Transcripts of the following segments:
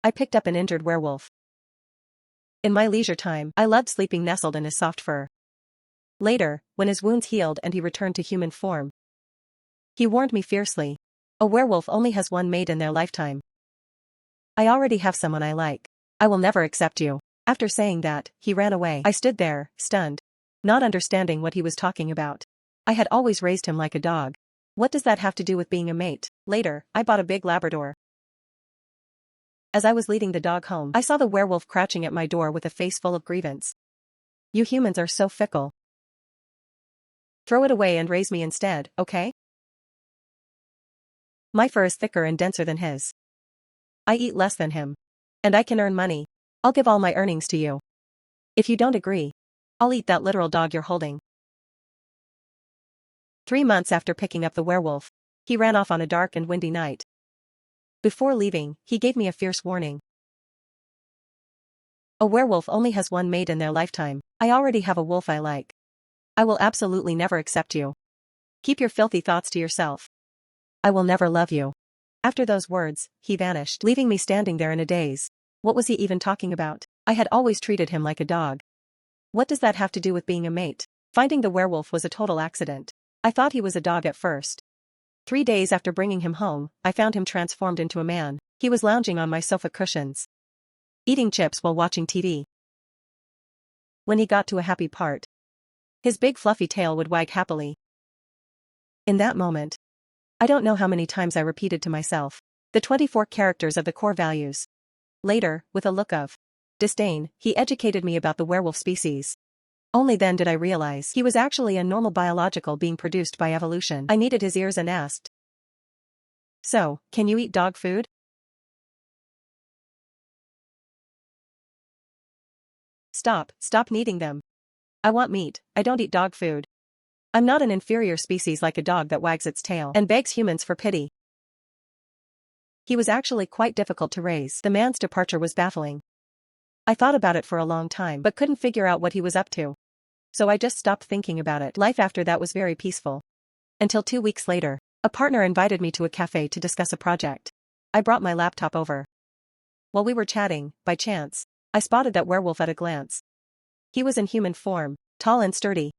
I picked up an injured werewolf. In my leisure time, I loved sleeping nestled in his soft fur. Later, when his wounds healed and he returned to human form, he warned me fiercely. A werewolf only has one mate in their lifetime. I already have someone I like. I will never accept you. After saying that, he ran away. I stood there, stunned, not understanding what he was talking about. I had always raised him like a dog. What does that have to do with being a mate? Later, I bought a big Labrador. As I was leading the dog home, I saw the werewolf crouching at my door with a face full of grievance. You humans are so fickle. Throw it away and raise me instead, okay? My fur is thicker and denser than his. I eat less than him. And I can earn money. I'll give all my earnings to you. If you don't agree, I'll eat that literal dog you're holding. 3 months after picking up the werewolf, he ran off on a dark and windy night. Before leaving, he gave me a fierce warning. A werewolf only has one mate in their lifetime. I already have a wolf I like. I will absolutely never accept you. Keep your filthy thoughts to yourself. I will never love you. After those words, he vanished, leaving me standing there in a daze. What was he even talking about? I had always treated him like a dog. What does that have to do with being a mate? Finding the werewolf was a total accident. I thought he was a dog at first. 3 days after bringing him home, I found him transformed into a man. He was lounging on my sofa cushions, eating chips while watching TV. When he got to a happy part, his big fluffy tail would wag happily. In that moment, I don't know how many times I repeated to myself the 24 characters of the core values. Later, with a look of disdain, he educated me about the werewolf species. Only then did I realize he was actually a normal biological being produced by evolution. I kneaded his ears and asked, "So, can you eat dog food?" Stop kneading them. I want meat, I don't eat dog food. I'm not an inferior species like a dog that wags its tail and begs humans for pity. He was actually quite difficult to raise. The man's departure was baffling. I thought about it for a long time but couldn't figure out what he was up to. So I just stopped thinking about it. Life after that was very peaceful. Until 2 weeks later, a partner invited me to a cafe to discuss a project. I brought my laptop over. While we were chatting, by chance, I spotted that werewolf at a glance. He was in human form, tall and sturdy,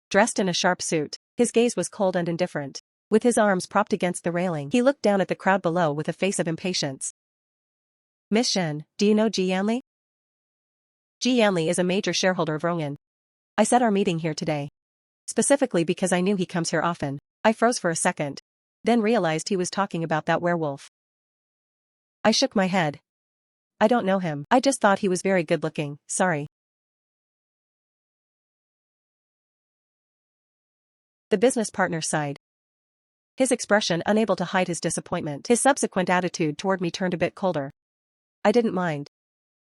dressed in a sharp suit. His gaze was cold and indifferent. With his arms propped against the railing, he looked down at the crowd below with a face of impatience. "Miss Shen, do you know Ji Yanli?" Ji Yanli is a major shareholder of Rongan. I set our meeting here today. Specifically because I knew he comes here often. I froze for a second, then realized he was talking about that werewolf. I shook my head. I don't know him. I just thought he was very good looking, sorry. The business partner sighed. His expression unable to hide his disappointment. His subsequent attitude toward me turned a bit colder. I didn't mind.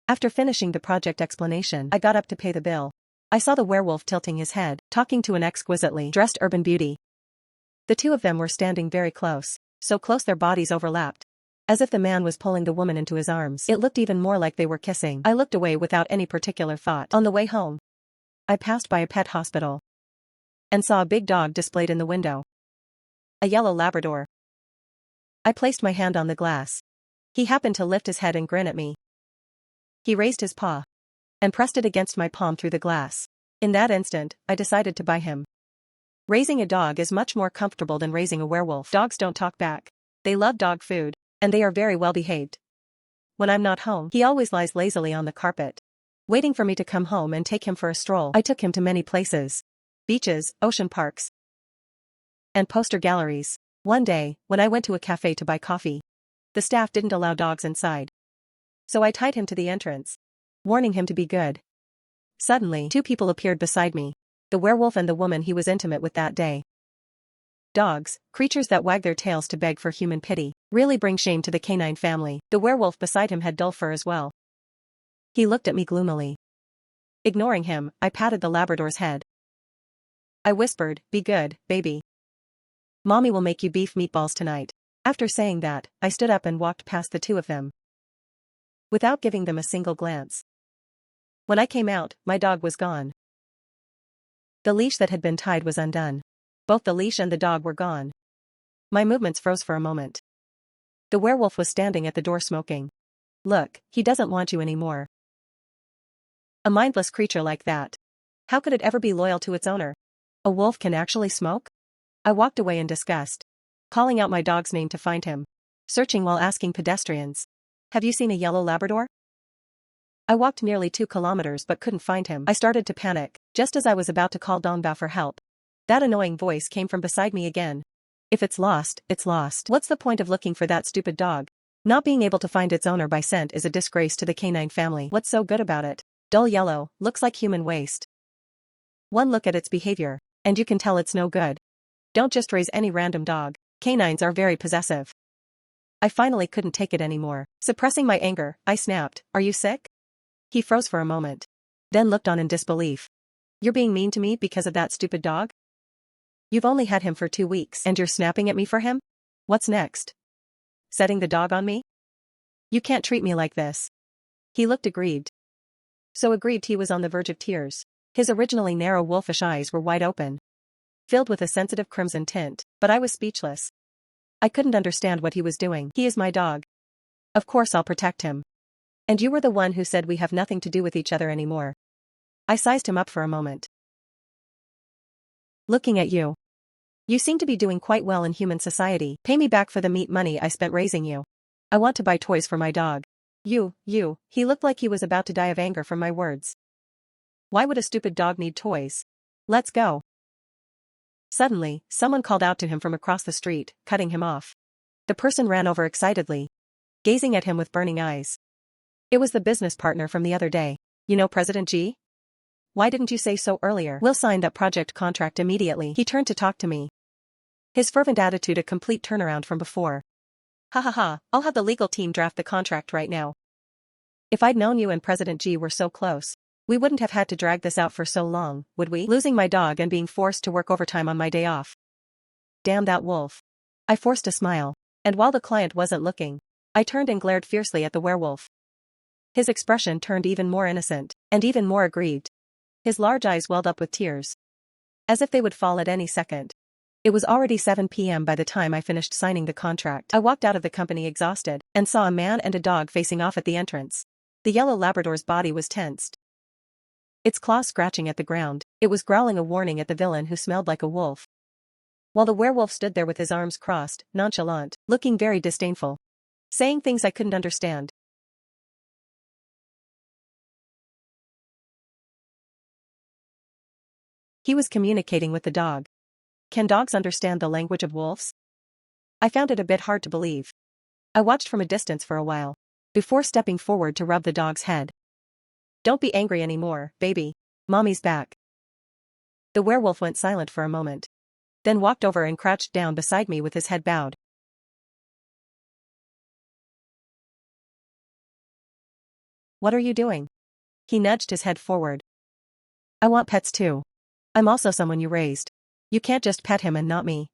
After finishing the project explanation, I got up to pay the bill. I saw the werewolf tilting his head, talking to an exquisitely dressed urban beauty. The two of them were standing very close, so close their bodies overlapped. As if the man was pulling the woman into his arms. It looked even more like they were kissing. I looked away without any particular thought. On the way home, I passed by a pet hospital and saw a big dog displayed in the window. A yellow Labrador. I placed my hand on the glass. He happened to lift his head and grin at me. He raised his paw and pressed it against my palm through the glass. In that instant, I decided to buy him. Raising a dog is much more comfortable than raising a werewolf. Dogs don't talk back. They love dog food, and they are very well behaved. When I'm not home, he always lies lazily on the carpet, waiting for me to come home and take him for a stroll. I took him to many places. Beaches, ocean parks, and poster galleries. One day, when I went to a cafe to buy coffee, the staff didn't allow dogs inside. So I tied him to the entrance, warning him to be good. Suddenly, 2 people appeared beside me, the werewolf and the woman he was intimate with that day. Dogs, creatures that wag their tails to beg for human pity, really bring shame to the canine family. The werewolf beside him had dull fur as well. He looked at me gloomily. Ignoring him, I patted the Labrador's head. I whispered, "Be good, baby. Mommy will make you beef meatballs tonight." After saying that, I stood up and walked past the 2 of them, without giving them a single glance. When I came out, my dog was gone. The leash that had been tied was undone. Both the leash and the dog were gone. My movements froze for a moment. The werewolf was standing at the door smoking. Look, he doesn't want you anymore. A mindless creature like that. How could it ever be loyal to its owner? A wolf can actually smoke? I walked away in disgust, calling out my dog's name to find him, searching while asking pedestrians, "Have you seen a yellow Labrador?" I walked nearly 2 kilometers but couldn't find him. I started to panic, just as I was about to call Dongbao for help. That annoying voice came from beside me again. If it's lost, it's lost. What's the point of looking for that stupid dog? Not being able to find its owner by scent is a disgrace to the canine family. What's so good about it? Dull yellow, looks like human waste. One look at its behavior, and you can tell it's no good. Don't just raise any random dog. Canines are very possessive. I finally couldn't take it anymore. Suppressing my anger, I snapped, "Are you sick?" He froze for a moment, then looked on in disbelief. "You're being mean to me because of that stupid dog? You've only had him for 2 weeks and you're snapping at me for him? What's next? Setting the dog on me? You can't treat me like this." He looked aggrieved. So aggrieved he was on the verge of tears. His originally narrow wolfish eyes were wide open, filled with a sensitive crimson tint, but I was speechless. I couldn't understand what he was doing. "He is my dog. Of course I'll protect him. And you were the one who said we have nothing to do with each other anymore." I sized him up for a moment. "Looking at you. You seem to be doing quite well in human society. Pay me back for the meat money I spent raising you. I want to buy toys for my dog." You. He looked like he was about to die of anger from my words. Why would a stupid dog need toys? Let's go. Suddenly, someone called out to him from across the street, cutting him off. The person ran over excitedly, gazing at him with burning eyes. It was the business partner from the other day. "You know President G? Why didn't you say so earlier? We'll sign that project contract immediately." He turned to talk to me, his fervent attitude a complete turnaround from before. "Ha ha ha, I'll have the legal team draft the contract right now. If I'd known you and President G were so close, we wouldn't have had to drag this out for so long, would we? Losing my dog and being forced to work overtime on my day off. Damn that wolf." I forced a smile, and while the client wasn't looking, I turned and glared fiercely at the werewolf. His expression turned even more innocent, and even more aggrieved. His large eyes welled up with tears, as if they would fall at any second. It was already 7 p.m. by the time I finished signing the contract. I walked out of the company exhausted, and saw a man and a dog facing off at the entrance. The yellow Labrador's body was tensed, its claws scratching at the ground. It was growling a warning at the villain who smelled like a wolf, while the werewolf stood there with his arms crossed, nonchalant, looking very disdainful, saying things I couldn't understand. He was communicating with the dog. Can dogs understand the language of wolves? I found it a bit hard to believe. I watched from a distance for a while, before stepping forward to rub the dog's head. "Don't be angry anymore, baby. Mommy's back." The werewolf went silent for a moment, then walked over and crouched down beside me with his head bowed. "What are you doing?" He nudged his head forward. "I want pets too. I'm also someone you raised. You can't just pet him and not me."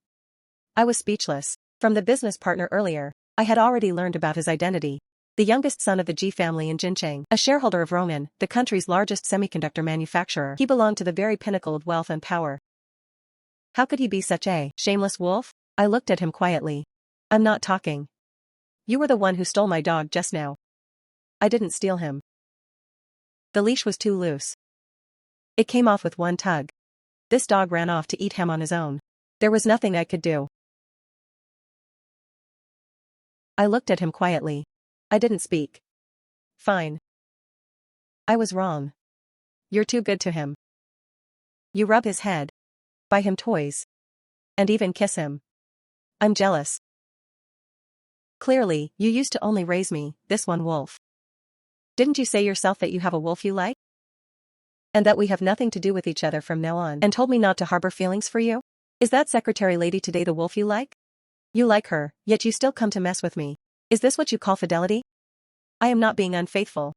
I was speechless. From the business partner earlier, I had already learned about his identity. The youngest son of the G family in Jincheng, a shareholder of Ronan, the country's largest semiconductor manufacturer. He belonged to the very pinnacle of wealth and power. How could he be such a shameless wolf? I looked at him quietly. "I'm not talking. You were the one who stole my dog just now." "I didn't steal him. The leash was too loose. It came off with one tug. This dog ran off to eat ham on his own. There was nothing I could do." I looked at him quietly. I didn't speak. "Fine. I was wrong. You're too good to him. You rub his head, buy him toys, and even kiss him. I'm jealous. Clearly, you used to only raise me, this one wolf. Didn't you say yourself that you have a wolf you like? And that we have nothing to do with each other from now on, and told me not to harbor feelings for you? Is that secretary lady today the wolf you like? You like her, yet you still come to mess with me. Is this what you call fidelity? I am not being unfaithful.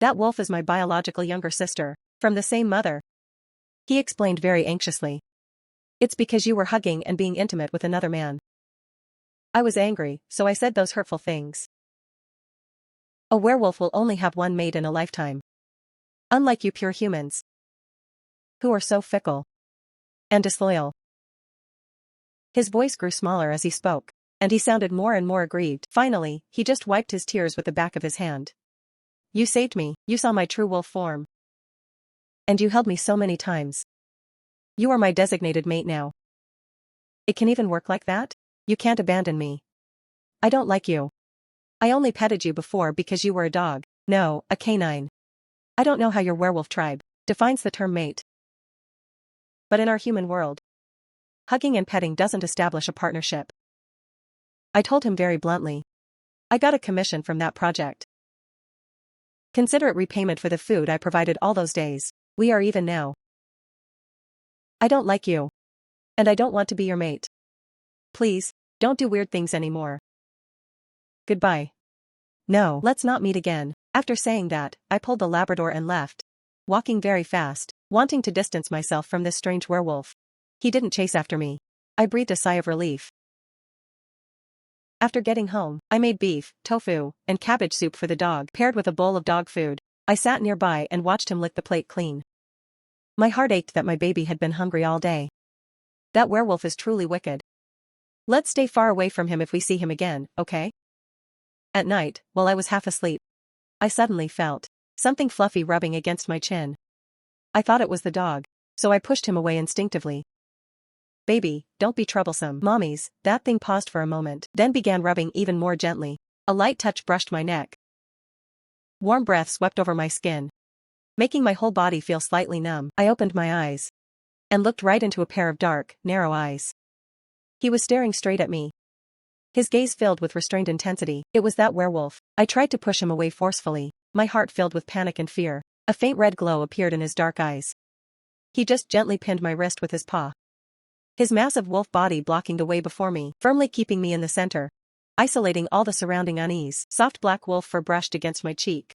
That wolf is my biological younger sister, from the same mother." He explained very anxiously. "It's because you were hugging and being intimate with another man." I was angry, so I said those hurtful things. A werewolf will only have one mate in a lifetime. Unlike you pure humans, who are so fickle and disloyal. His voice grew smaller as he spoke. And he sounded more and more aggrieved. Finally, he just wiped his tears with the back of his hand. You saved me, you saw my true wolf form. And you held me so many times. You are my designated mate now. It can even work like that? You can't abandon me. I don't like you. I only petted you before because you were a dog. No, a canine. I don't know how your werewolf tribe defines the term mate. But in our human world, hugging and petting doesn't establish a partnership. I told him very bluntly. I got a commission from that project. Consider it repayment for the food I provided all those days. We are even now. I don't like you. And I don't want to be your mate. Please, don't do weird things anymore. Goodbye. No, let's not meet again. After saying that, I pulled the Labrador and left, walking very fast, wanting to distance myself from this strange werewolf. He didn't chase after me. I breathed a sigh of relief. After getting home, I made beef, tofu, and cabbage soup for the dog, paired with a bowl of dog food. I sat nearby and watched him lick the plate clean. My heart ached that my baby had been hungry all day. That werewolf is truly wicked. Let's stay far away from him if we see him again, okay? At night, while I was half asleep, I suddenly felt something fluffy rubbing against my chin. I thought it was the dog, so I pushed him away instinctively. Baby, don't be troublesome. Mommies, that thing paused for a moment, then began rubbing even more gently. A light touch brushed my neck. Warm breath swept over my skin, making my whole body feel slightly numb. I opened my eyes and looked right into a pair of dark, narrow eyes. He was staring straight at me, his gaze filled with restrained intensity. It was that werewolf. I tried to push him away forcefully, my heart filled with panic and fear. A faint red glow appeared in his dark eyes. He just gently pinned my wrist with his paw, his massive wolf body blocking the way before me, firmly keeping me in the center, isolating all the surrounding unease. Soft black wolf fur brushed against my cheek.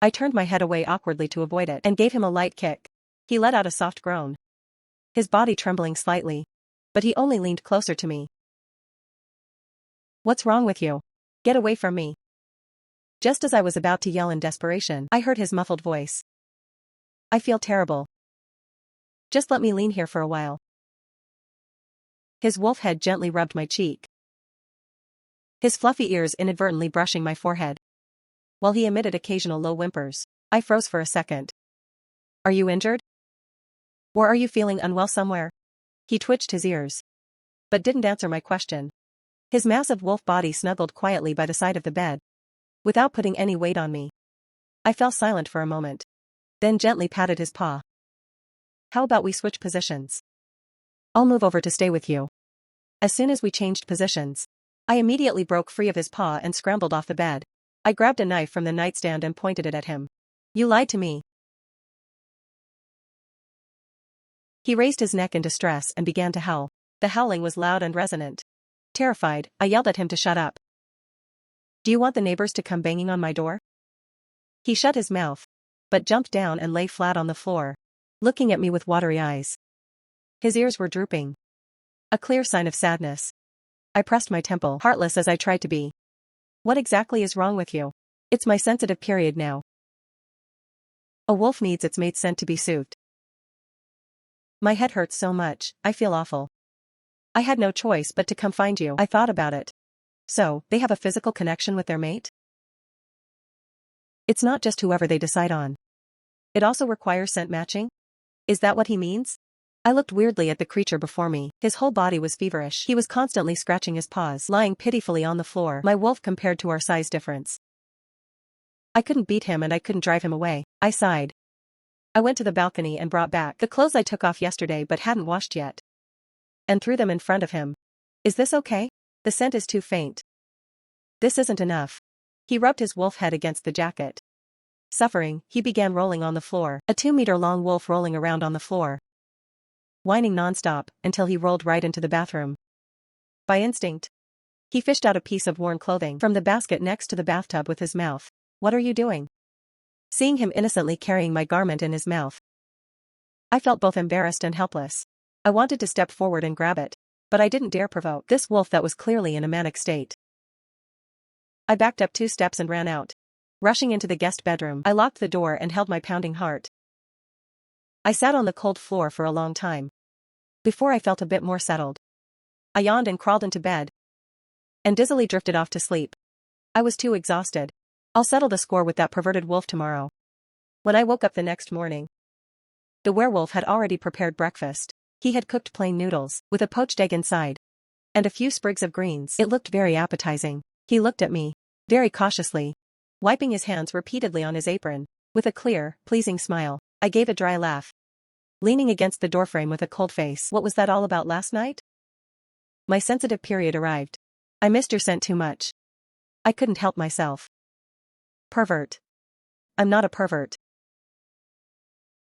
I turned my head away awkwardly to avoid it and gave him a light kick. He let out a soft groan, his body trembling slightly, but he only leaned closer to me. What's wrong with you? Get away from me. Just as I was about to yell in desperation, I heard his muffled voice. I feel terrible. Just let me lean here for a while. His wolf head gently rubbed my cheek, his fluffy ears inadvertently brushing my forehead, while he emitted occasional low whimpers. I froze for a second. Are you injured? Or are you feeling unwell somewhere? He twitched his ears, but didn't answer my question. His massive wolf body snuggled quietly by the side of the bed, without putting any weight on me. I fell silent for a moment, then gently patted his paw. How about we switch positions? I'll move over to stay with you. As soon as we changed positions, I immediately broke free of his paw and scrambled off the bed. I grabbed a knife from the nightstand and pointed it at him. You lied to me. He raised his neck in distress and began to howl. The howling was loud and resonant. Terrified, I yelled at him to shut up. Do you want the neighbors to come banging on my door? He shut his mouth, but jumped down and lay flat on the floor, looking at me with watery eyes. His ears were drooping, a clear sign of sadness. I pressed my temple, heartless as I tried to be. What exactly is wrong with you? It's my sensitive period now. A wolf needs its mate's scent to be soothed. My head hurts so much, I feel awful. I had no choice but to come find you. I thought about it. So, they have a physical connection with their mate? It's not just whoever they decide on. It also requires scent matching? Is that what he means? I looked weirdly at the creature before me. His whole body was feverish. He was constantly scratching his paws, lying pitifully on the floor. My wolf compared to our size difference. I couldn't beat him and I couldn't drive him away. I sighed. I went to the balcony and brought back the clothes I took off yesterday but hadn't washed yet, and threw them in front of him. Is this okay? The scent is too faint. This isn't enough. He rubbed his wolf head against the jacket. Suffering, he began rolling on the floor, a 2-meter-long wolf rolling around on the floor, whining nonstop, until he rolled right into the bathroom. By instinct, he fished out a piece of worn clothing from the basket next to the bathtub with his mouth. What are you doing? Seeing him innocently carrying my garment in his mouth, I felt both embarrassed and helpless. I wanted to step forward and grab it, but I didn't dare provoke this wolf that was clearly in a manic state. I backed up 2 steps and ran out. Rushing into the guest bedroom, I locked the door and held my pounding heart. I sat on the cold floor for a long time, before I felt a bit more settled. I yawned and crawled into bed, and dizzily drifted off to sleep. I was too exhausted. I'll settle the score with that perverted wolf tomorrow. When I woke up the next morning, the werewolf had already prepared breakfast. He had cooked plain noodles, with a poached egg inside, and a few sprigs of greens. It looked very appetizing. He looked at me, very cautiously, wiping his hands repeatedly on his apron. With a clear, pleasing smile, I gave a dry laugh, leaning against the doorframe with a cold face. What was that all about last night? My sensitive period arrived. I missed your scent too much. I couldn't help myself. Pervert. I'm not a pervert.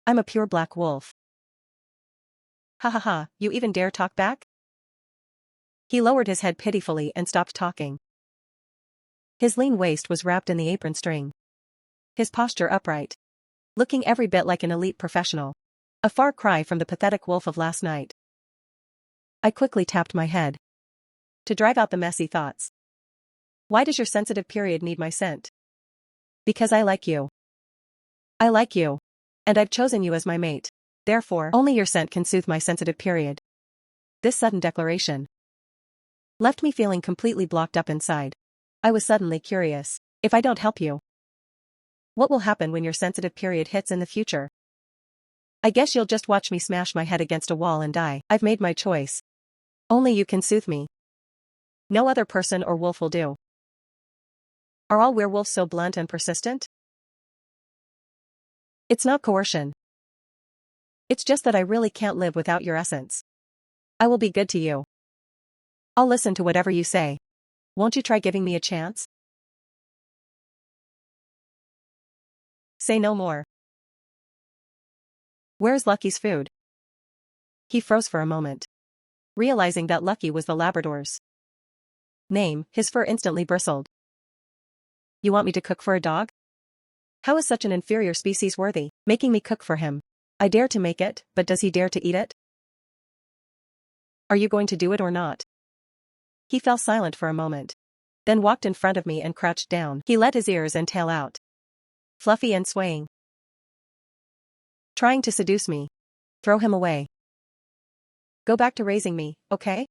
I'm a pure black wolf. Ha ha ha, you even dare talk back? He lowered his head pitifully and stopped talking. His lean waist was wrapped in the apron string. His posture upright, looking every bit like an elite professional. A far cry from the pathetic wolf of last night. I quickly tapped my head to drive out the messy thoughts. Why does your sensitive period need my scent? Because I like you. I like you. And I've chosen you as my mate. Therefore, only your scent can soothe my sensitive period. This sudden declaration left me feeling completely blocked up inside. I was suddenly curious. If I don't help you, what will happen when your sensitive period hits in the future? I guess you'll just watch me smash my head against a wall and die. I've made my choice. Only you can soothe me. No other person or wolf will do. Are all werewolves so blunt and persistent? It's not coercion. It's just that I really can't live without your essence. I will be good to you. I'll listen to whatever you say. Won't you try giving me a chance? Say no more. Where's Lucky's food? He froze for a moment, realizing that Lucky was the Labrador's name. His fur instantly bristled. You want me to cook for a dog? How is such an inferior species worthy, making me cook for him? I dare to make it, but does he dare to eat it? Are you going to do it or not? He fell silent for a moment, then walked in front of me and crouched down. He let his ears and tail out, fluffy and swaying. Trying to seduce me. Throw him away. Go back to raising me, okay?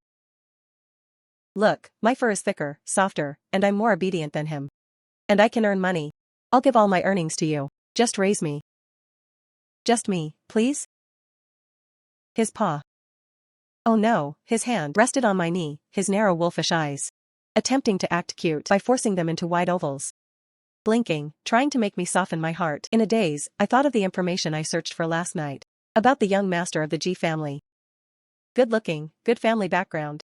Look, my fur is thicker, softer, and I'm more obedient than him. And I can earn money. I'll give all my earnings to you. Just raise me. Just me, please? His paw. Oh no, his hand rested on my knee, his narrow wolfish eyes attempting to act cute by forcing them into wide ovals. Blinking, trying to make me soften my heart. In a daze, I thought of the information I searched for last night. About the young master of the G family. Good-looking, good family background.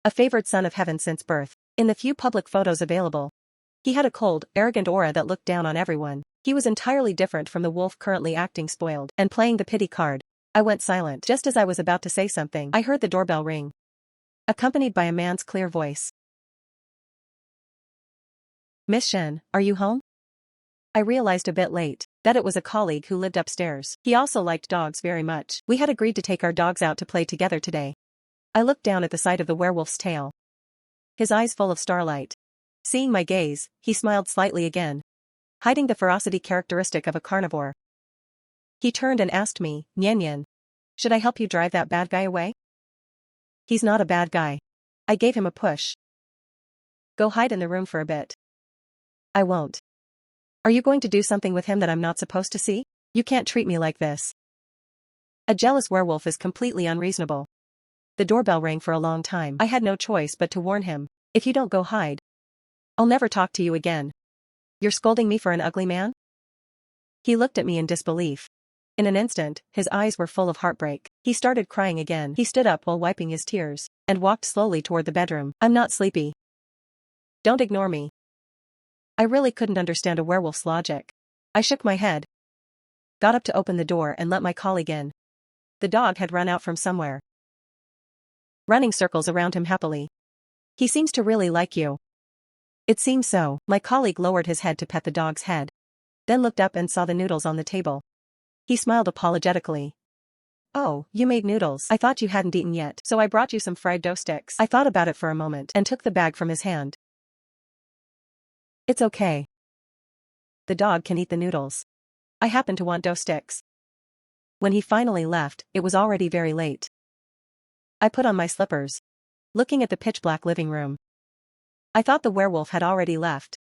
A favored son of heaven since birth. In the few public photos available, he had a cold, arrogant aura that looked down on everyone. He was entirely different from the wolf currently acting spoiled and playing the pity card. I went silent. Just as I was about to say something, I heard the doorbell ring, accompanied by a man's clear voice. Miss Shen, are you home? I realized a bit late that it was a colleague who lived upstairs. He also liked dogs very much. We had agreed to take our dogs out to play together today. I looked down at the sight of the werewolf's tail, his eyes full of starlight. Seeing my gaze, he smiled slightly again, hiding the ferocity characteristic of a carnivore. He turned and asked me, Nyan Nyan, should I help you drive that bad guy away? He's not a bad guy. I gave him a push. Go hide in the room for a bit. I won't. Are you going to do something with him that I'm not supposed to see? You can't treat me like this. A jealous werewolf is completely unreasonable. The doorbell rang for a long time. I had no choice but to warn him. If you don't go hide, I'll never talk to you again. You're scolding me for an ugly man? He looked at me in disbelief. In an instant, his eyes were full of heartbreak. He started crying again. He stood up while wiping his tears, and walked slowly toward the bedroom. I'm not sleepy. Don't ignore me. I really couldn't understand a werewolf's logic. I shook my head, got up to open the door and let my colleague in. The dog had run out from somewhere, running circles around him happily. He seems to really like you. It seems so. My colleague lowered his head to pet the dog's head, then looked up and saw the noodles on the table. He smiled apologetically. Oh, you made noodles. I thought you hadn't eaten yet, so I brought you some fried dough sticks. I thought about it for a moment and took the bag from his hand. It's okay. The dog can eat the noodles. I happen to want dough sticks. When he finally left, it was already very late. I put on my slippers, looking at the pitch-black living room. I thought the werewolf had already left.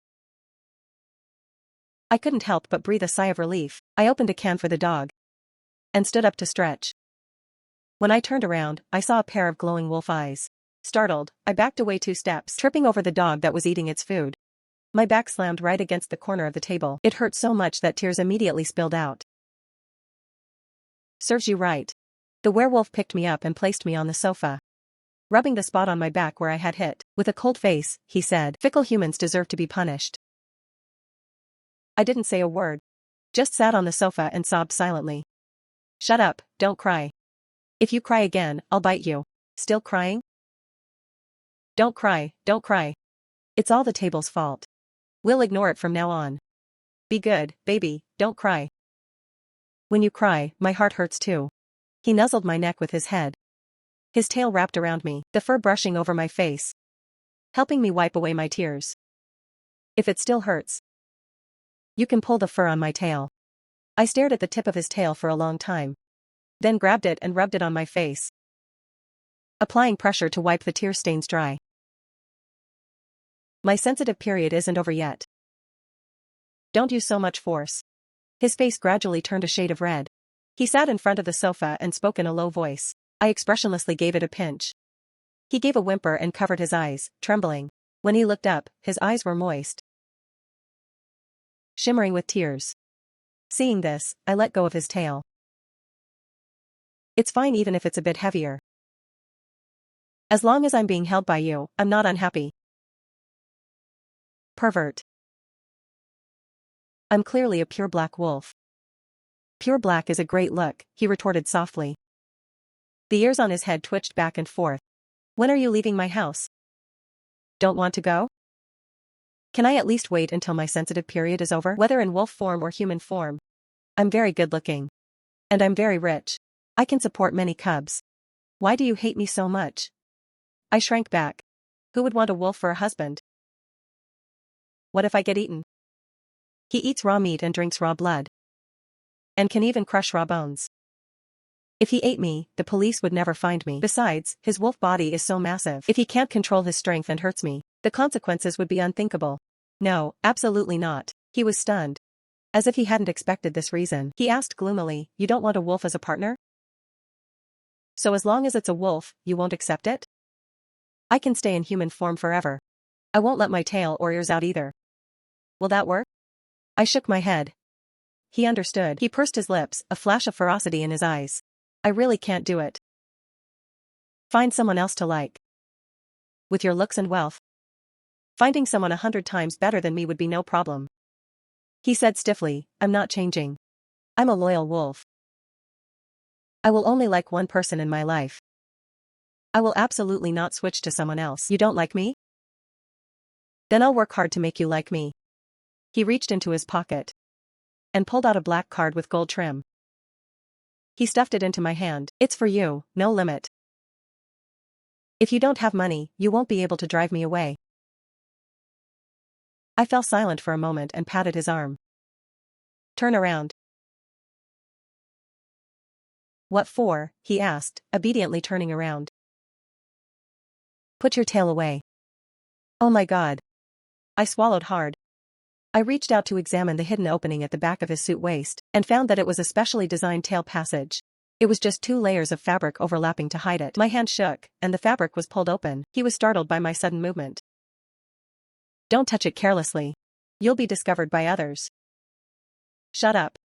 I couldn't help but breathe a sigh of relief. I opened a can for the dog and stood up to stretch. When I turned around, I saw a pair of glowing wolf eyes. Startled, I backed away 2 steps, tripping over the dog that was eating its food. My back slammed right against the corner of the table. It hurt so much that tears immediately spilled out. Serves you right. The werewolf picked me up and placed me on the sofa, rubbing the spot on my back where I had hit. With a cold face, he said, "Fickle humans deserve to be punished." I didn't say a word. Just sat on the sofa and sobbed silently. "Shut up, don't cry. If you cry again, I'll bite you." Still crying? Don't cry, don't cry. It's all the table's fault. We'll ignore it from now on. Be good, baby, don't cry. When you cry, my heart hurts too. He nuzzled my neck with his head, his tail wrapped around me, the fur brushing over my face, helping me wipe away my tears. "If it still hurts, you can pull the fur on my tail." I stared at the tip of his tail for a long time, then grabbed it and rubbed it on my face, applying pressure to wipe the tear stains dry. "My sensitive period isn't over yet. Don't use so much force." His face gradually turned a shade of red. He sat in front of the sofa and spoke in a low voice. I expressionlessly gave it a pinch. He gave a whimper and covered his eyes, trembling. When he looked up, his eyes were moist, shimmering with tears. Seeing this, I let go of his tail. "It's fine even if it's a bit heavier. As long as I'm being held by you, I'm not unhappy." Pervert. "I'm clearly a pure black wolf." "Pure black is a great look," he retorted softly. The ears on his head twitched back and forth. "When are you leaving my house? Don't want to go? Can I at least wait until my sensitive period is over, whether in wolf form or human form? I'm very good looking. And I'm very rich. I can support many cubs. Why do you hate me so much?" I shrank back. Who would want a wolf for a husband? What if I get eaten? He eats raw meat and drinks raw blood, and can even crush raw bones. If he ate me, the police would never find me. Besides, his wolf body is so massive. If he can't control his strength and hurts me, the consequences would be unthinkable. No, absolutely not. He was stunned, as if he hadn't expected this reason. He asked gloomily, "You don't want a wolf as a partner? So as long as it's a wolf, you won't accept it? I can stay in human form forever. I won't let my tail or ears out either. Will that work?" I shook my head. He understood. He pursed his lips, a flash of ferocity in his eyes. "I really can't do it. Find someone else to like. With your looks and wealth, finding someone 100 times better than me would be no problem." He said stiffly, "I'm not changing. I'm a loyal wolf. I will only like one person in my life. I will absolutely not switch to someone else." "You don't like me? Then I'll work hard to make you like me." He reached into his pocket and pulled out a black card with gold trim. He stuffed it into my hand. "It's for you, no limit. If you don't have money, you won't be able to drive me away." I fell silent for a moment and patted his arm. "Turn around." "What for?" he asked, obediently turning around. "Put your tail away." Oh my God. I swallowed hard. I reached out to examine the hidden opening at the back of his suit waist, and found that it was a specially designed tail passage. It was just 2 layers of fabric overlapping to hide it. My hand shook, and the fabric was pulled open. He was startled by my sudden movement. "Don't touch it carelessly. You'll be discovered by others." "Shut up."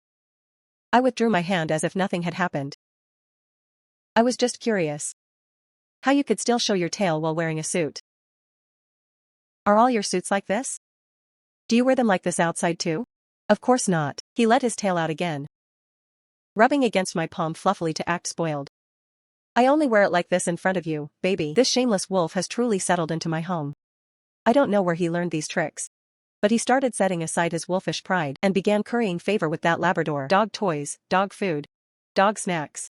I withdrew my hand as if nothing had happened. "I was just curious how you could still show your tail while wearing a suit. Are all your suits like this? Do you wear them like this outside too?" "Of course not." He let his tail out again, rubbing against my palm fluffily to act spoiled. "I only wear it like this in front of you, baby. This shameless wolf has truly settled into my home." I don't know where he learned these tricks, but he started setting aside his wolfish pride and began currying favor with that Labrador. Dog toys, dog food, dog snacks.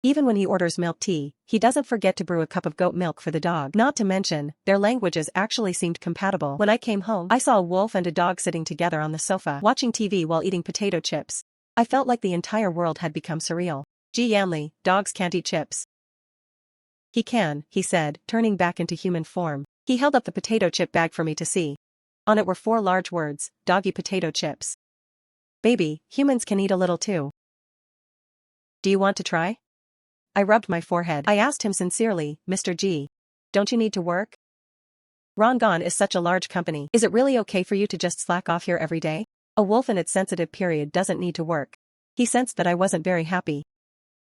Even when he orders milk tea, he doesn't forget to brew a cup of goat milk for the dog. Not to mention, their languages actually seemed compatible. When I came home, I saw a wolf and a dog sitting together on the sofa, watching TV while eating potato chips. I felt like the entire world had become surreal. "Gee Yanli, dogs can't eat chips." "He can," he said, turning back into human form. He held up the potato chip bag for me to see. On it were 4 large words, doggy potato chips. Baby, humans can eat a little too. Do you want to try? I rubbed my forehead. I asked him sincerely, Mr. G. Don't you need to work? Rangon is such a large company. Is it really okay for you to just slack off here every day? A wolf in its sensitive period doesn't need to work. He sensed that I wasn't very happy.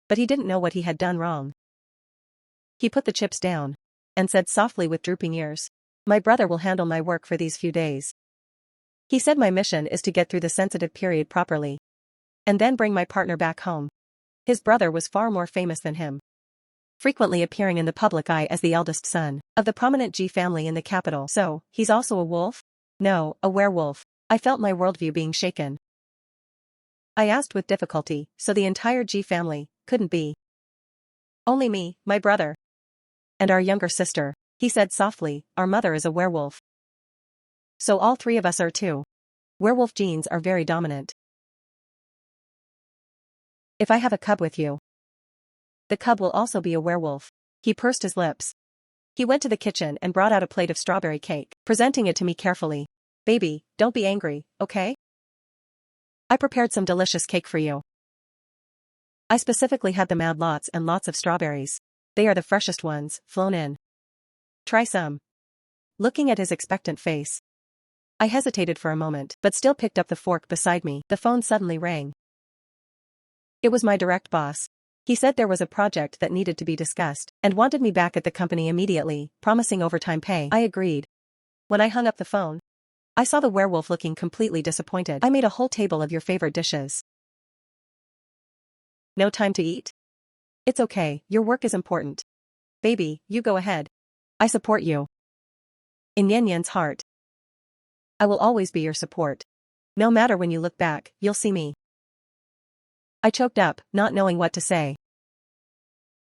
But he didn't know what he had done wrong. He put the chips down and said softly with drooping ears, my brother will handle my work for these few days. He said my mission is to get through the sensitive period properly and then bring my partner back home. His brother was far more famous than him, frequently appearing in the public eye as the eldest son of the prominent G family in the capital. So, he's also a wolf? No, a werewolf. I felt my worldview being shaken. I asked with difficulty, so the entire G family couldn't be? Only me, my brother, and our younger sister. He said softly, our mother is a werewolf. So all 3 of us are too. Werewolf genes are very dominant. If I have a cub with you, the cub will also be a werewolf. He pursed his lips. He went to the kitchen and brought out a plate of strawberry cake, presenting it to me carefully. Baby, don't be angry, okay? I prepared some delicious cake for you. I specifically had them add lots and lots of strawberries. They are the freshest ones, flown in. Try some. Looking at his expectant face, I hesitated for a moment, but still picked up the fork beside me. The phone suddenly rang. It was my direct boss. He said there was a project that needed to be discussed and wanted me back at the company immediately, promising overtime pay. I agreed. When I hung up the phone, I saw the werewolf looking completely disappointed. I made a whole table of your favorite dishes. No time to eat? It's okay, your work is important. Baby, you go ahead. I support you. In Yen Yen's heart, I will always be your support. No matter when you look back, you'll see me. I choked up, not knowing what to say.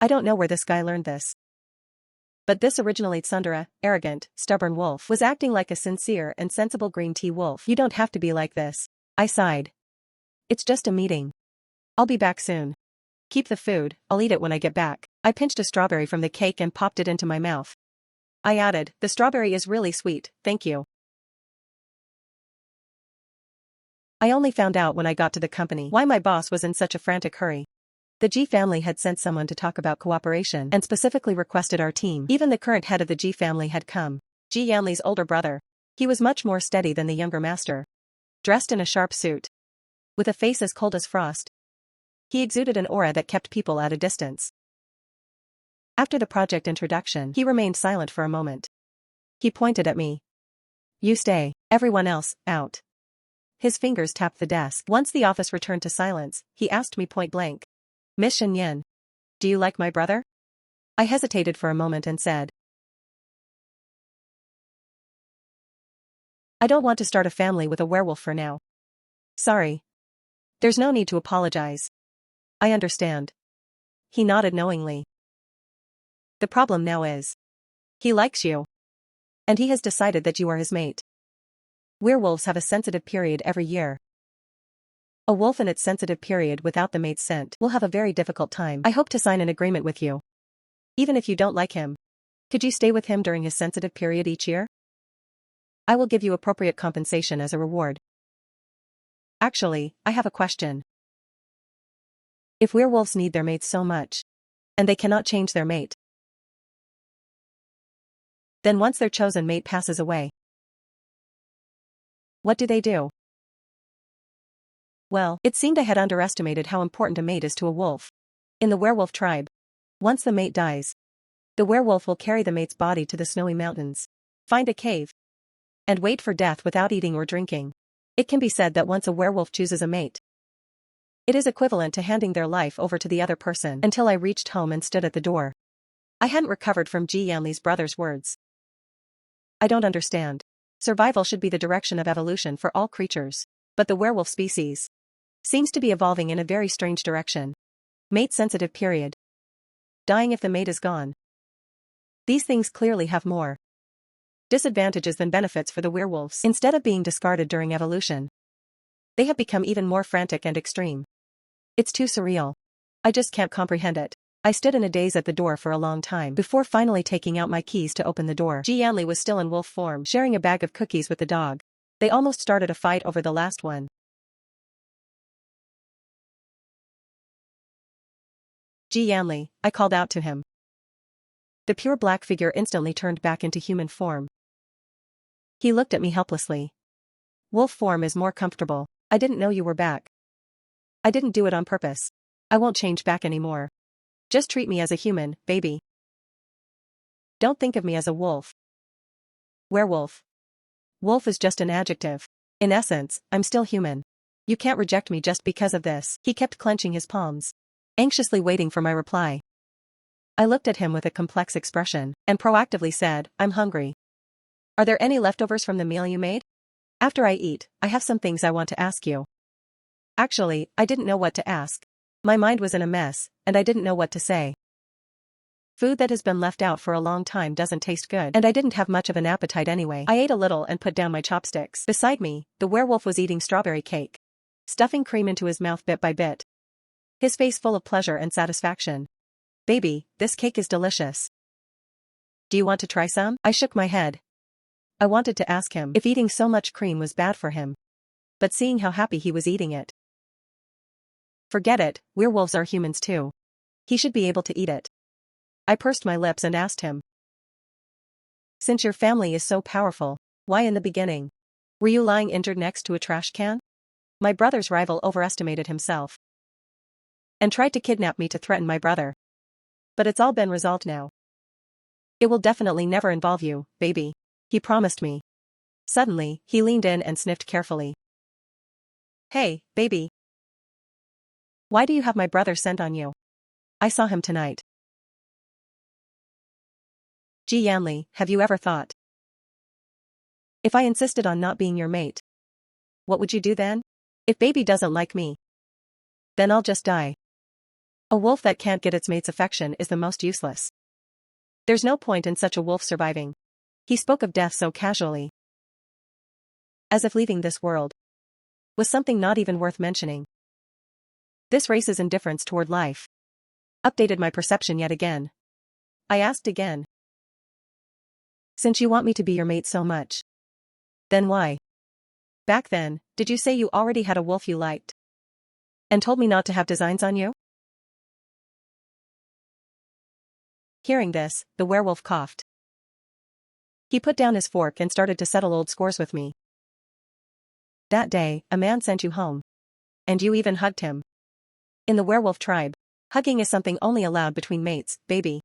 I don't know where this guy learned this. But this originally tsundere, arrogant, stubborn wolf was acting like a sincere and sensible green tea wolf. You don't have to be like this. I sighed. It's just a meeting. I'll be back soon. Keep the food, I'll eat it when I get back. I pinched a strawberry from the cake and popped it into my mouth. I added, the strawberry is really sweet, thank you. I only found out when I got to the company why my boss was in such a frantic hurry. The G family had sent someone to talk about cooperation and specifically requested our team. Even the current head of the G family had come. Ji Yanli's older brother. He was much more steady than the younger master. Dressed in a sharp suit, with a face as cold as frost, he exuded an aura that kept people at a distance. After the project introduction, he remained silent for a moment. He pointed at me. You stay, everyone else, out. His fingers tapped the desk. Once the office returned to silence, he asked me point blank. Miss Shen Yen, do you like my brother? I hesitated for a moment and said, I don't want to start a family with a werewolf for now. Sorry. There's no need to apologize. I understand. He nodded knowingly. The problem now is, he likes you. And he has decided that you are his mate. Werewolves have a sensitive period every year. A wolf in its sensitive period without the mate's scent will have a very difficult time. I hope to sign an agreement with you. Even if you don't like him, could you stay with him during his sensitive period each year? I will give you appropriate compensation as a reward. Actually, I have a question. If werewolves need their mates so much, and they cannot change their mate, then once their chosen mate passes away, what do? Well, it seemed I had underestimated how important a mate is to a wolf. In the werewolf tribe, once the mate dies, the werewolf will carry the mate's body to the snowy mountains, find a cave, and wait for death without eating or drinking. It can be said that once a werewolf chooses a mate, it is equivalent to handing their life over to the other person. Until I reached home and stood at the door, I hadn't recovered from Ji Yanli's brother's words. I don't understand. Survival should be the direction of evolution for all creatures, but the werewolf species seems to be evolving in a very strange direction. Mate-sensitive period. Dying if the mate is gone. These things clearly have more disadvantages than benefits for the werewolves. Instead of being discarded during evolution, they have become even more frantic and extreme. It's too surreal. I just can't comprehend it. I stood in a daze at the door for a long time before finally taking out my keys to open the door. Ji Yanli was still in wolf form, sharing a bag of cookies with the dog. They almost started a fight over the last one. Ji Yanli, I called out to him. The pure black figure instantly turned back into human form. He looked at me helplessly. Wolf form is more comfortable. I didn't know you were back. I didn't do it on purpose. I won't change back anymore. Just treat me as a human, baby. Don't think of me as a wolf. Werewolf. Wolf is just an adjective. In essence, I'm still human. You can't reject me just because of this. He kept clenching his palms, anxiously waiting for my reply. I looked at him with a complex expression and proactively said, I'm hungry. Are there any leftovers from the meal you made? After I eat, I have some things I want to ask you. Actually, I didn't know what to ask. My mind was in a mess, and I didn't know what to say. Food that has been left out for a long time doesn't taste good, and I didn't have much of an appetite anyway. I ate a little and put down my chopsticks. Beside me, the werewolf was eating strawberry cake, stuffing cream into his mouth bit by bit, his face full of pleasure and satisfaction. Baby, this cake is delicious. Do you want to try some? I shook my head. I wanted to ask him if eating so much cream was bad for him, but seeing how happy he was eating it. Forget it, werewolves are humans too. He should be able to eat it. I pursed my lips and asked him. Since your family is so powerful, why in the beginning? Were you lying injured next to a trash can? My brother's rival overestimated himself and tried to kidnap me to threaten my brother. But it's all been resolved now. It will definitely never involve you, baby. He promised me. Suddenly, he leaned in and sniffed carefully. Hey, baby. Why do you have my brother's scent on you? I saw him tonight. Ji Yanli, have you ever thought? If I insisted on not being your mate, what would you do then? If baby doesn't like me, then I'll just die. A wolf that can't get its mate's affection is the most useless. There's no point in such a wolf surviving. He spoke of death so casually, as if leaving this world was something not even worth mentioning. This race's indifference toward life updated my perception yet again. I asked again. Since you want me to be your mate so much, then why? Back then, did you say you already had a wolf you liked and told me not to have designs on you? Hearing this, the werewolf coughed. He put down his fork and started to settle old scores with me. That day, a man sent you home. And you even hugged him. In the werewolf tribe, hugging is something only allowed between mates, baby.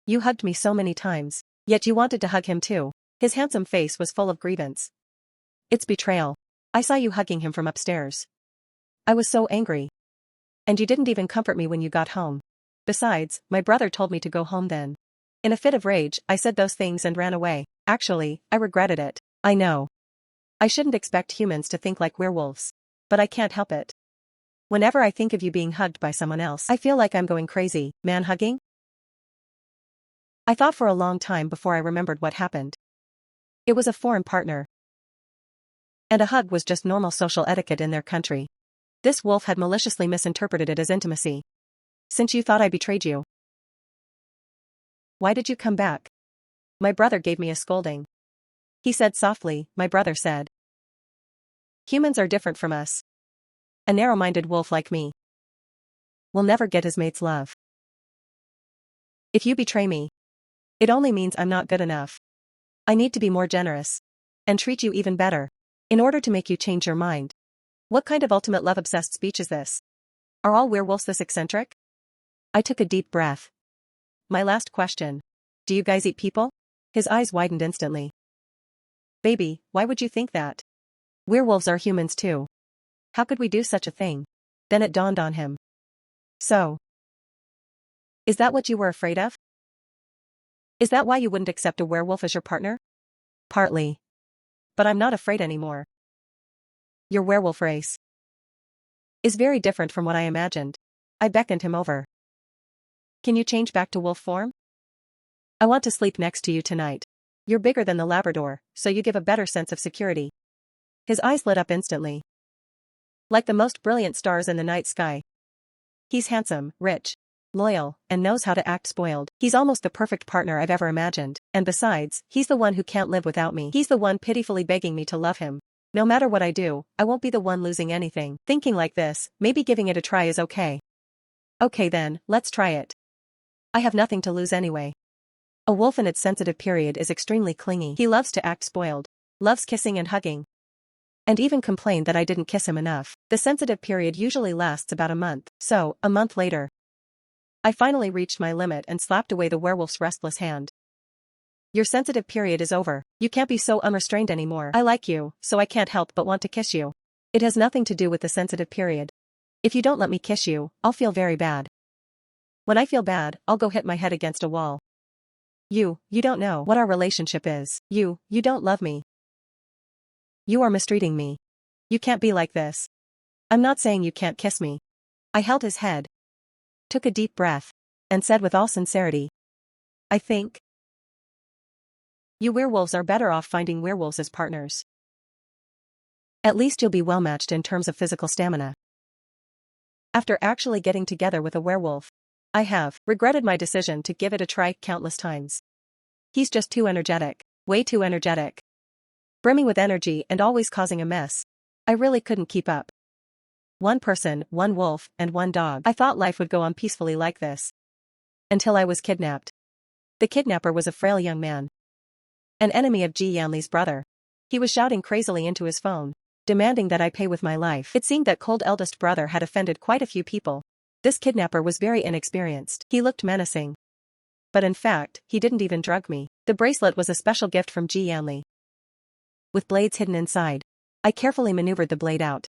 You hugged me so many times, yet you wanted to hug him too. His handsome face was full of grievance. It's betrayal. I saw you hugging him from upstairs. I was so angry. And you didn't even comfort me when you got home. Besides, my brother told me to go home then. In a fit of rage, I said those things and ran away. Actually, I regretted it. I know. I shouldn't expect humans to think like werewolves. But I can't help it. Whenever I think of you being hugged by someone else, I feel like I'm going crazy. Man hugging? I thought for a long time before I remembered what happened. It was a foreign partner. And a hug was just normal social etiquette in their country. This wolf had maliciously misinterpreted it as intimacy. Since you thought I betrayed you, why did you come back? My brother gave me a scolding. He said softly, my brother said. Humans are different from us. A narrow-minded wolf like me will never get his mate's love. If you betray me, it only means I'm not good enough. I need to be more generous and treat you even better in order to make you change your mind. What kind of ultimate love-obsessed speech is this? Are all werewolves this eccentric? I took a deep breath. My last question. Do you guys eat people? His eyes widened instantly. Baby, why would you think that? Werewolves are humans too. How could we do such a thing? Then it dawned on him. So, is that what you were afraid of? Is that why you wouldn't accept a werewolf as your partner? Partly. But I'm not afraid anymore. Your werewolf race is very different from what I imagined. I beckoned him over. Can you change back to wolf form? I want to sleep next to you tonight. You're bigger than the Labrador, so you give a better sense of security. His eyes lit up instantly, like the most brilliant stars in the night sky. He's handsome, rich, loyal, and knows how to act spoiled. He's almost the perfect partner I've ever imagined. And besides, he's the one who can't live without me. He's the one pitifully begging me to love him. No matter what I do, I won't be the one losing anything. Thinking like this, maybe giving it a try is okay. Okay then, let's try it. I have nothing to lose anyway. A wolf in its sensitive period is extremely clingy. He loves to act spoiled. Loves kissing and hugging. And even complained that I didn't kiss him enough. The sensitive period usually lasts about a month, so, a month later, I finally reached my limit and slapped away the werewolf's restless hand. Your sensitive period is over. You can't be so unrestrained anymore. I like you, so I can't help but want to kiss you. It has nothing to do with the sensitive period. If you don't let me kiss you, I'll feel very bad. When I feel bad, I'll go hit my head against a wall. You don't know what our relationship is. You don't love me. You are mistreating me. You can't be like this. I'm not saying you can't kiss me. I held his head, took a deep breath, and said with all sincerity, I think you werewolves are better off finding werewolves as partners. At least you'll be well matched in terms of physical stamina. After actually getting together with a werewolf, I have regretted my decision to give it a try countless times. He's just too energetic, way too energetic. Brimming with energy and always causing a mess. I really couldn't keep up. One person, one wolf, and one dog. I thought life would go on peacefully like this. Until I was kidnapped. The kidnapper was a frail young man. An enemy of Ji Yanli's brother. He was shouting crazily into his phone, demanding that I pay with my life. It seemed that cold eldest brother had offended quite a few people. This kidnapper was very inexperienced. He looked menacing. But in fact, he didn't even drug me. The bracelet was a special gift from Ji Yanli, with blades hidden inside. I carefully maneuvered the blade out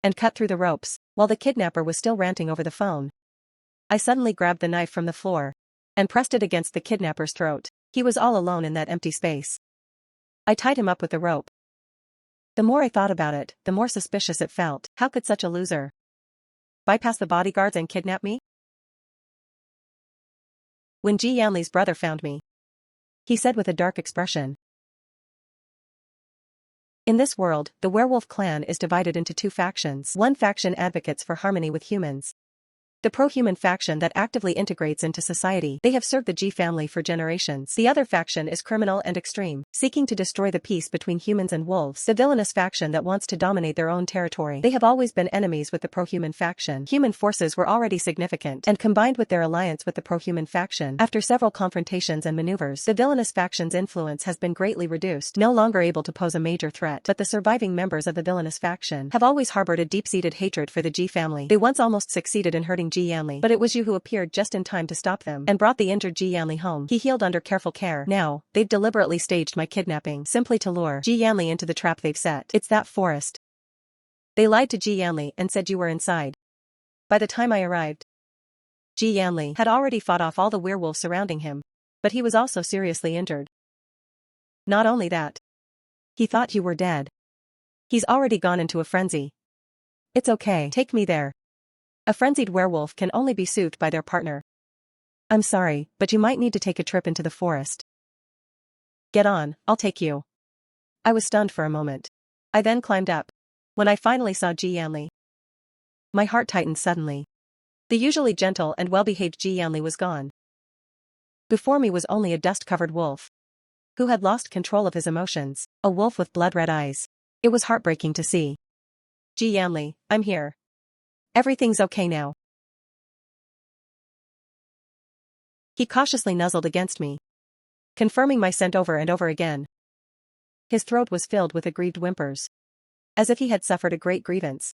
and cut through the ropes, while the kidnapper was still ranting over the phone. I suddenly grabbed the knife from the floor and pressed it against the kidnapper's throat. He was all alone in that empty space. I tied him up with the rope. The more I thought about it, the more suspicious it felt. How could such a loser bypass the bodyguards and kidnap me? When Ji Yanli's brother found me, he said with a dark expression, in this world, the werewolf clan is divided into two factions. One faction advocates for harmony with humans. The pro-human faction that actively integrates into society. They have served the Ji family for generations. The other faction is criminal and extreme, seeking to destroy the peace between humans and wolves. The villainous faction that wants to dominate their own territory. They have always been enemies with the pro-human faction. Human forces were already significant, and combined with their alliance with the pro-human faction, after several confrontations and maneuvers, the villainous faction's influence has been greatly reduced, no longer able to pose a major threat. But the surviving members of the villainous faction have always harbored a deep-seated hatred for the Ji family. They once almost succeeded in hurting Ji Yanli, but it was you who appeared just in time to stop them and brought the injured Ji Yanli home. He healed under careful care. Now, they've deliberately staged my kidnapping, simply to lure Ji Yanli into the trap they've set. It's that forest. They lied to Ji Yanli and said you were inside. By the time I arrived, Ji Yanli had already fought off all the werewolves surrounding him, but he was also seriously injured. Not only that, he thought you were dead. He's already gone into a frenzy. It's okay, take me there. A frenzied werewolf can only be soothed by their partner. I'm sorry, but you might need to take a trip into the forest. Get on, I'll take you. I was stunned for a moment. I then climbed up. When I finally saw Ji Yanli, my heart tightened suddenly. The usually gentle and well-behaved Ji Yanli was gone. Before me was only a dust-covered wolf, who had lost control of his emotions, a wolf with blood-red eyes. It was heartbreaking to see. Ji Yanli, I'm here. Everything's okay now. He cautiously nuzzled against me, confirming my scent over and over again. His throat was filled with aggrieved whimpers, as if he had suffered a great grievance,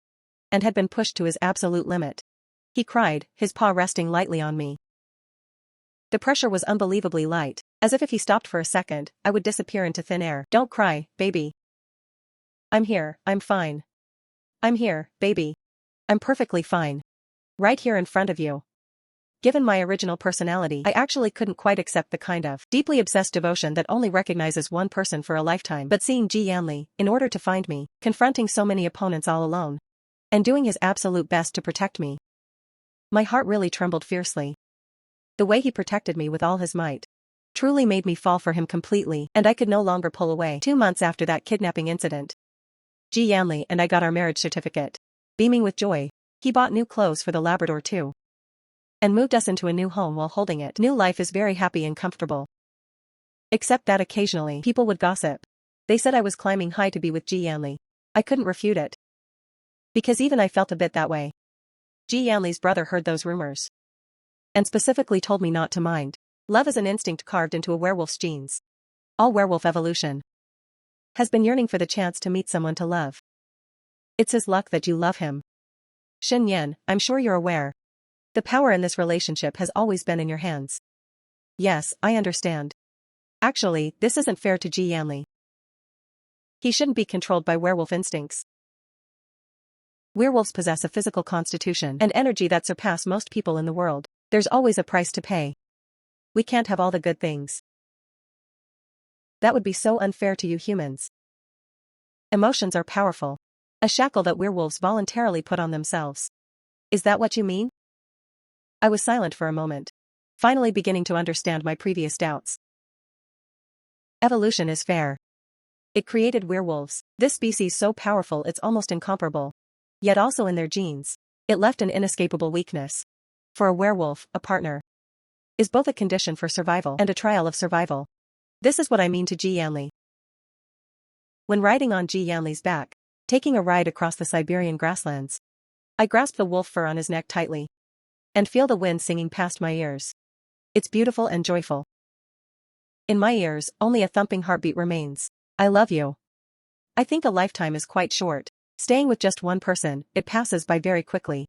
and had been pushed to his absolute limit. He cried, his paw resting lightly on me. The pressure was unbelievably light, as if he stopped for a second, I would disappear into thin air. Don't cry, baby. I'm here, I'm fine. I'm here, baby. I'm perfectly fine. Right here in front of you. Given my original personality, I actually couldn't quite accept the kind of deeply obsessed devotion that only recognizes one person for a lifetime. But seeing Ji Yanli, in order to find me, confronting so many opponents all alone, and doing his absolute best to protect me, my heart really trembled fiercely. The way he protected me with all his might truly made me fall for him completely, and I could no longer pull away. 2 months after that kidnapping incident, Ji Yanli and I got our marriage certificate. Beaming with joy, he bought new clothes for the Labrador too. and moved us into a new home while holding it. New life is very happy and comfortable. Except that occasionally, people would gossip. They said I was climbing high to be with Ji Yanli. I couldn't refute it. Because even I felt a bit that way. Ji Yanli's brother heard those rumors. And specifically told me not to mind. Love is an instinct carved into a werewolf's genes. All werewolf evolution has been yearning for the chance to meet someone to love. It's his luck that you love him. Shen Yan, I'm sure you're aware. The power in this relationship has always been in your hands. Yes, I understand. Actually, this isn't fair to Ji Yanli. He shouldn't be controlled by werewolf instincts. Werewolves possess a physical constitution and energy that surpass most people in the world. There's always a price to pay. We can't have all the good things. That would be so unfair to you humans. Emotions are powerful. A shackle that werewolves voluntarily put on themselves. Is that what you mean? I was silent for a moment, finally beginning to understand my previous doubts. Evolution is fair. It created werewolves, this species so powerful it's almost incomparable. Yet also in their genes, it left an inescapable weakness. For a werewolf, a partner is both a condition for survival and a trial of survival. This is what I mean to Ji Yanli. When riding on Ji Yanli's back, taking a ride across the Siberian grasslands, I grasp the wolf fur on his neck tightly and feel the wind singing past my ears. It's beautiful and joyful. In my ears, only a thumping heartbeat remains. I love you. I think a lifetime is quite short. Staying with just one person, it passes by very quickly.